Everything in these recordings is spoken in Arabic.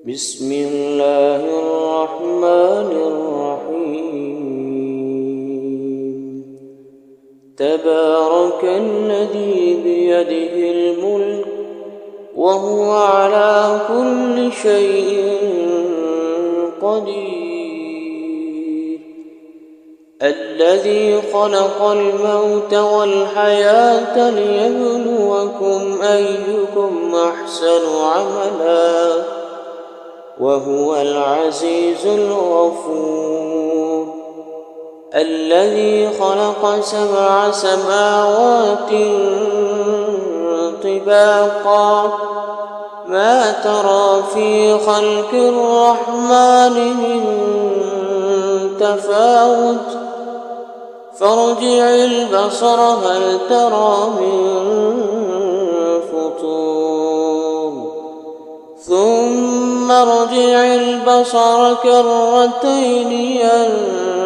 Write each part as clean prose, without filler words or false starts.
بسم الله الرحمن الرحيم تبارك الذي بيده الملك وهو على كل شيء قدير الذي خلق الموت والحياة ليبلوكم أيكم أحسن عملا وهو العزيز الغفور الذي خلق 7 سماوات طباقا ما ترى في خلق الرحمن من تفاوت فارجع البصر هل ترى من فطور ثم ارجع البصر كرتين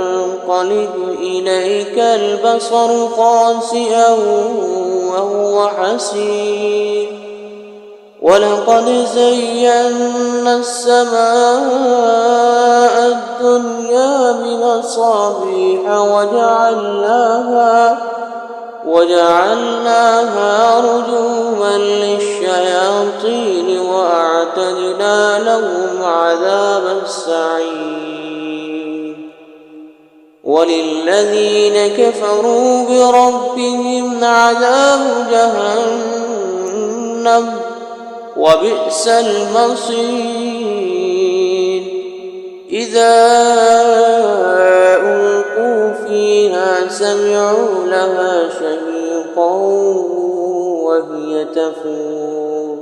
ينقلب إليك البصر خاسئا وهو حسير ولقد زينا السماء الدنيا بمصابيح وجعلناها رجوما للشياطين وأعتدنا لهم عذاب السعير وللذين كفروا بربهم عذاب جهنم وبئس المصير إذا ألقوا فيها سمعوا لها شهيقا وهي تفور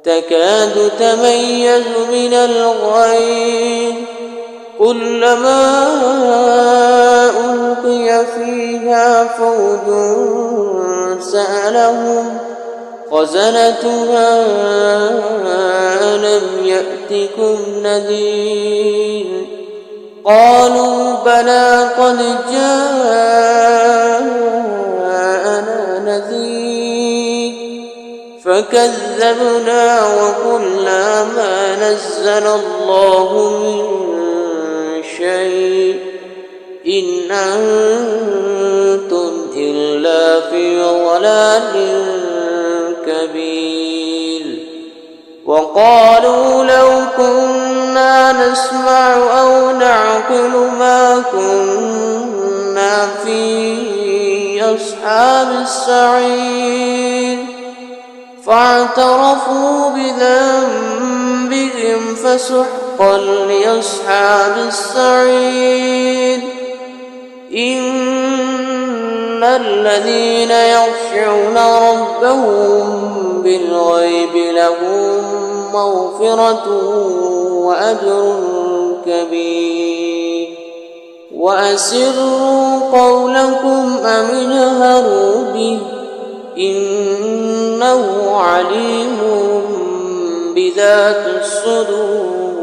تكاد تميز من الغيظ كلما ألقي فيها فوج سألهم خزنتها ألم يأتكم نذير قالوا بلى قد جاءنا نذير فكذبنا وقلنا ما نزل الله من شيء إن أنتم إلا في ضلال كبير وقالوا لو كنا نسمع أو نعقل ما كنا في أصحاب السعير فاعترفوا بذنبهم فسحقا لأصحاب السعير إن الذين يخشون ربهم بالغيب لهم مغفرة وأجر كبير وأسروا قولكم أم اجهروا به إنه عليم بذات الصدور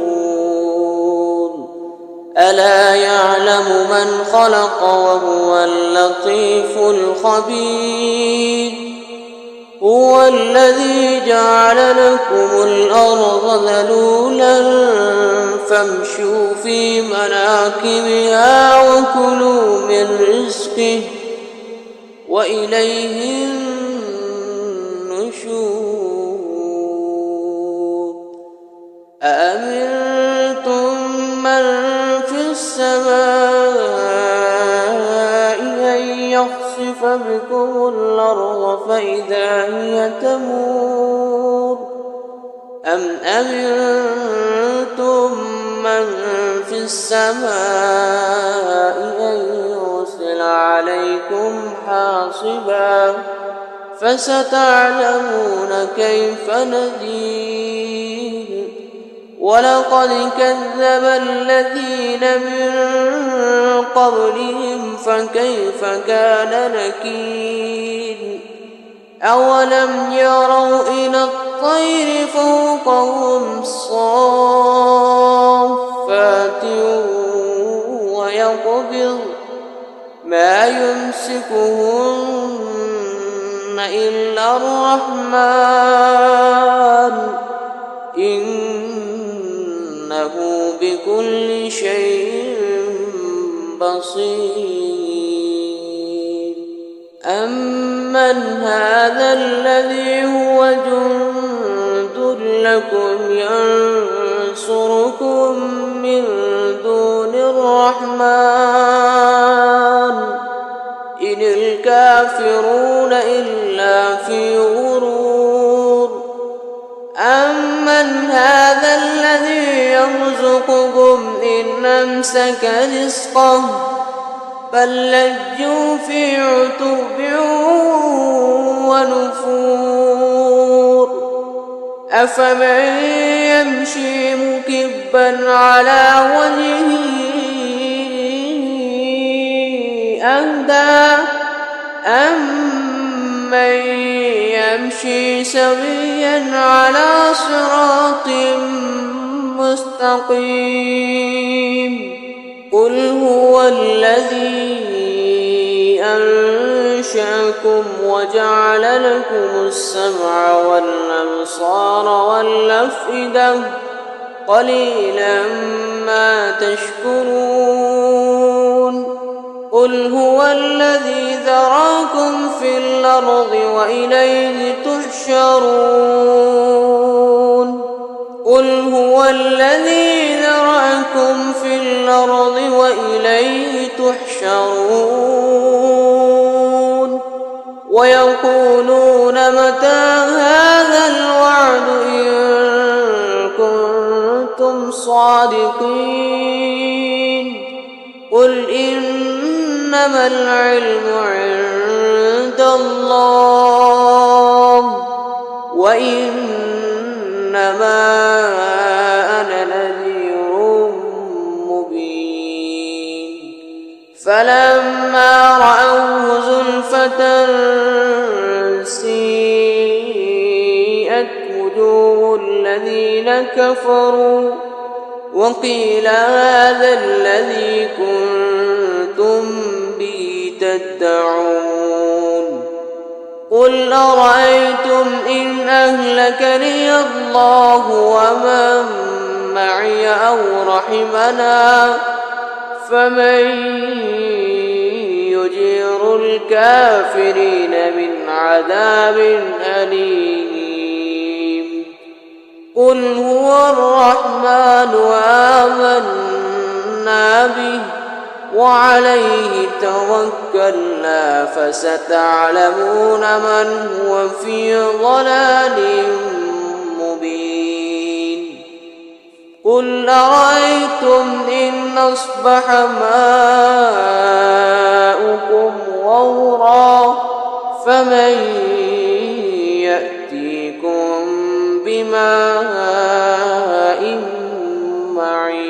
ألا يعلم من خلق وهو اللطيف الخبير هو الذي جعل لكم الأرض ذلولا فامشوا في مناكبها وكلوا من رزقه وإليه النشور أأمنتم من في السماء أن يخسف بكم الأرض فإذا هي تمور أم أمنتم من في السماء أن يرسل عليكم حاصبا فستعلمون كيف نذير ولقد كذب الذين من قبلهم فكيف كان نكير أولم يروا إلى الطير فوقهم صافات ويقبض ما يمسكهن إلا الرحمن إن بكل شيء بصير. أمن هذا الذي هو جند لكم ينصركم من دون الرحمن إن الكافرون إلا في غرور. أمن هذا الذي يرزقكم إن أمسك رزقه بل لجوا في عتب ونفور. أفمن يمشي مكبا على وجهه أهدى أمن يمشي سويا على صراط مستقيم. قل هو الذي أنشأكم وجعل لكم السمع والأبصار والأفئدة قليلا ما تشكرون. قل هو الذي ذراكم في الأرض وإليه تحشرون. قل هو الذي ذرأكم في الأرض وإليه تحشرون. ويقولون متى هذا الوعد إن كنتم صادقين. قل إنما العلم عند الله وإنما أنا نذير مبين. فلما رأوه زلفة سيئت وجوه الذين كفروا وقيل هذا الذي كنتم به تدعون. قل أرأيتم إن أهلكني الله ومن معي أو رحمنا فمن يجير الكافرين من عذاب أليم. قل هو الرحمن آمنا به وعليه توكلنا فستعلمون من هو في ضلال مبين. قل أرأيتم إن أصبح ماؤكم غورا فمن يأتيكم بماء معين.